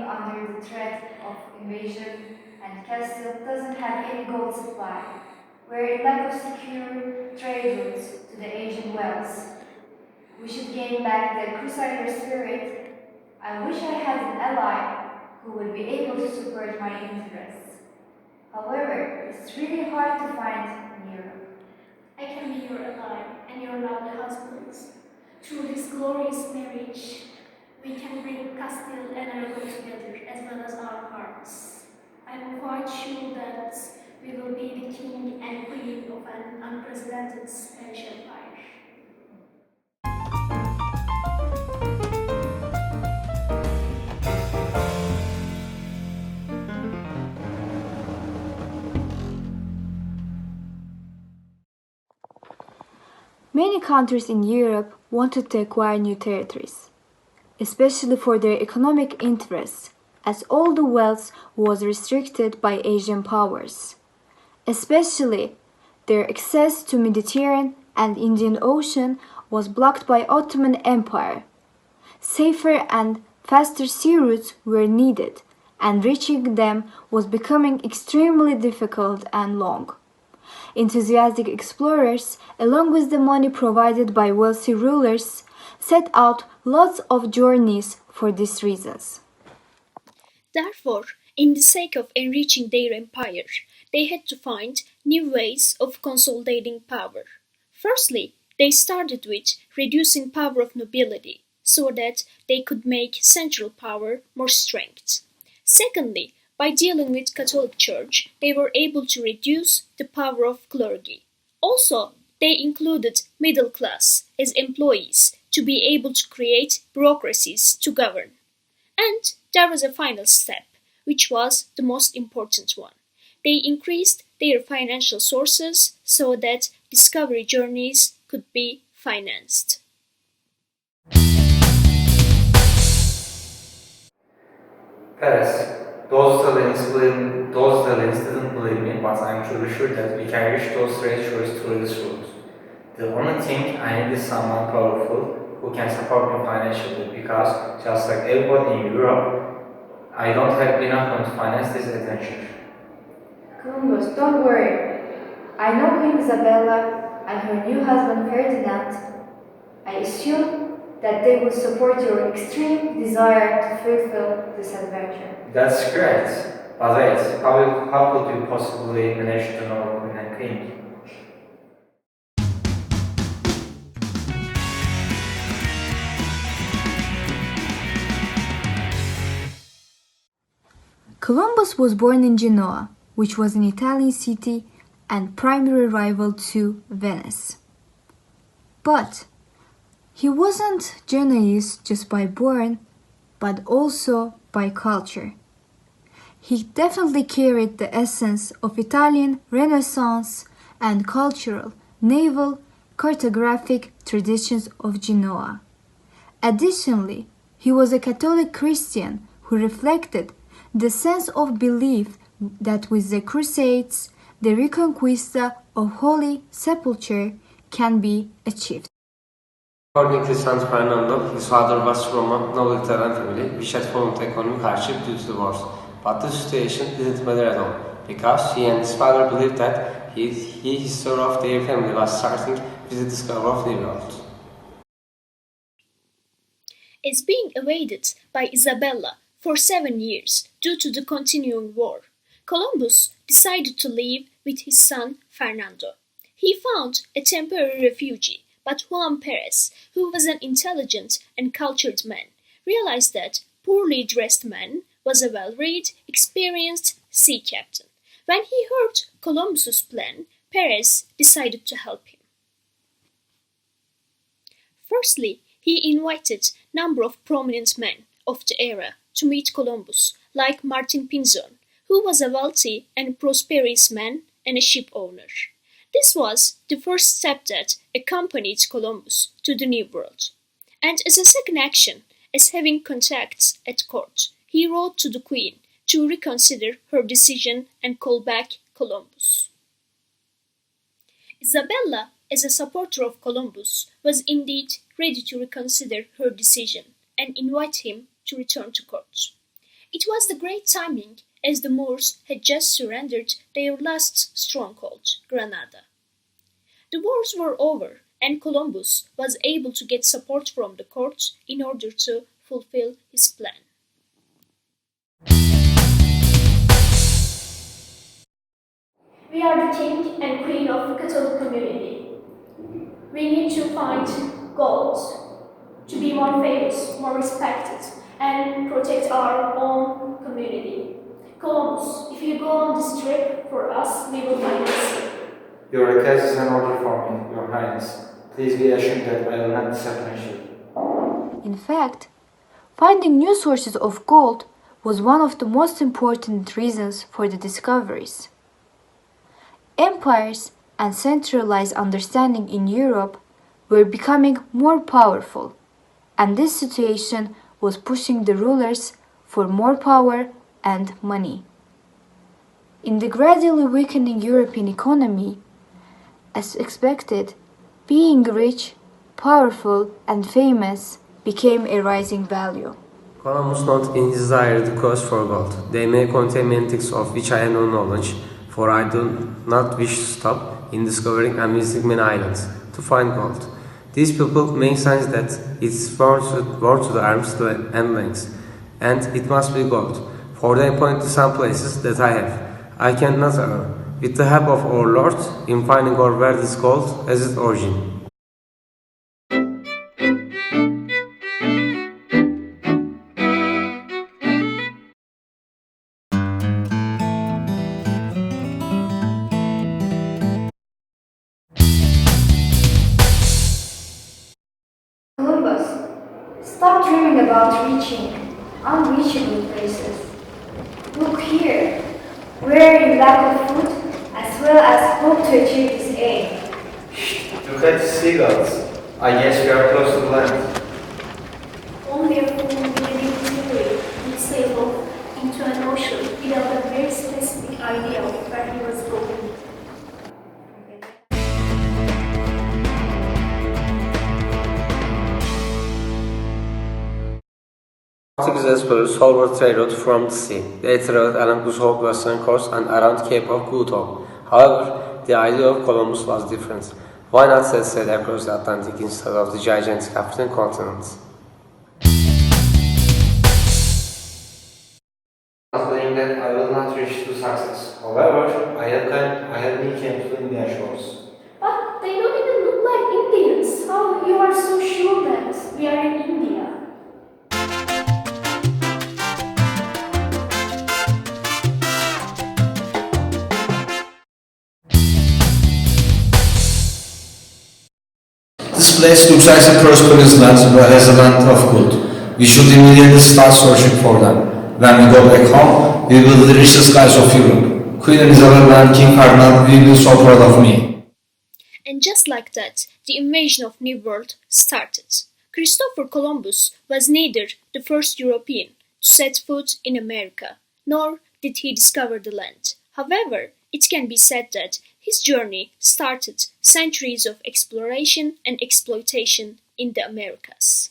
under the threat of invasion, and Castle doesn't have any gold supply. We're in lack of secure trade routes to the Asian wells. We should gain back the crusader spirit. I wish I had an ally who would be able to support my interests. However, it's really hard to find in Europe. I can be your ally and your lovely husband. Through this glorious marriage, we can bring Castile and Aragon together as well as our hearts. I'm quite sure that we will be the king and queen of an unprecedented Spanish empire. Many countries in Europe wanted to acquire new territories, especially for their economic interests, as all the wealth was restricted by Asian powers. Especially, their access to Mediterranean and Indian Ocean was blocked by Ottoman Empire. Safer and faster sea routes were needed, and reaching them was becoming extremely difficult and long. Enthusiastic explorers, along with the money provided by wealthy rulers, set out lots of journeys for these reasons. Therefore, in the sake of enriching their empire, they had to find new ways of consolidating power. Firstly, they started with reducing power of nobility, so that they could make central power more strength. Secondly, by dealing with Catholic Church, they were able to reduce the power of clergy. Also, they included middle class as employees to be able to create bureaucracies to govern. And there was a final step, which was the most important one. They increased their financial sources so that discovery journeys could be financed. Paris. Those Italians didn't believe me, but I'm pretty sure that we can reach those treasures through this route. The only thing I need is someone powerful who can support me financially, because just like everybody in Europe, I don't have enough money to finance this adventure. Columbus, don't worry. I know Queen Isabella and her new husband Ferdinand. I assume that they will support your extreme desire to fulfill this adventure. That's great. But wait, how could you possibly manage to know Queen and King? Columbus was born in Genoa, which was an Italian city and primary rival to Venice. But he wasn't Genoese just by born, but also by culture. He definitely carried the essence of Italian Renaissance and cultural, naval, cartographic traditions of Genoa. Additionally, he was a Catholic Christian who reflected the sense of belief that with the Crusades, the reconquista of Holy Sepulchre can be achieved. According to Saint Fernando, his father was from a noble Italian family which had fallen to economic hardship due to the wars. But the situation didn't matter at all, because he and his father believed that his story of their family was starting with the discovery of the New World. As being evaded by Isabella for 7 years due to the continuing war, Columbus decided to leave with his son Fernando. He found a temporary refugee, but Juan Perez, who was an intelligent and cultured man, realized that poorly dressed man was a well-read, experienced sea captain. When he heard Columbus's plan, Perez decided to help him. Firstly, he invited a number of prominent men of the era to meet Columbus, like Martin Pinzon, who was a wealthy and prosperous man and a ship owner. This was the first step that accompanied Columbus to the New World. And as a second action, as having contacts at court, he wrote to the Queen to reconsider her decision and call back Columbus. Isabella, as a supporter of Columbus, was indeed ready to reconsider her decision and invite him to return to court. It was the great timing, as the Moors had just surrendered their last stronghold, Granada. The wars were over, and Columbus was able to get support from the court in order to fulfill his plan. We are the king and queen of the Catholic community. We need to find gold to be more famous, more respected, and protect our own community. Columbus, if you go on this trip for us, we will finance you. Your request is an order for me, Your Highness. Please be assured that I will not disappoint you. In fact, finding new sources of gold was one of the most important reasons for the discoveries. Empires and centralized understanding in Europe were becoming more powerful, and this situation was pushing the rulers for more power and money. In the gradually weakening European economy, as expected, being rich, powerful, and famous became a rising value. Columbus not in desire the quest for gold. They may contain many things of which I have no knowledge, for I do not wish to stop in discovering and visiting many islands to find gold. These people make signs that it's worn to the arms and legs, and it must be gold, for they point to some places that I have. I cannot err, with the help of our Lord, in finding or where this gold has its origin. Columbus, stop dreaming about reaching unreachable places. Look here, we're in lack of food as well as hope to achieve this aim. Look at the seagulls. I guess we are close to the land. Only a fool living theory would sail off into an ocean without a very specific idea of where he was going. Portuguese explorers followed the trade route from the sea. They traveled along the southwestern coast and around Cape of Good Hope. However, the idea of Columbus was different. Why not set sail across the Atlantic instead of the gigantic African continent? I was saying that I will not reach to success. However, I have been came to the Indian shores. But they don't even look like Indians. How you are so sure that we are in India? This place looks like a prosperous land as a land of gold. We should immediately start searching for them. When we go back home, we will reach the skies of Europe. Queen Elizabeth and King Ferdinand will be so proud of me. And just like that, the invasion of New World started. Christopher Columbus was neither the first European to set foot in America, nor did he discover the land. However, it can be said that his journey started centuries of exploration and exploitation in the Americas.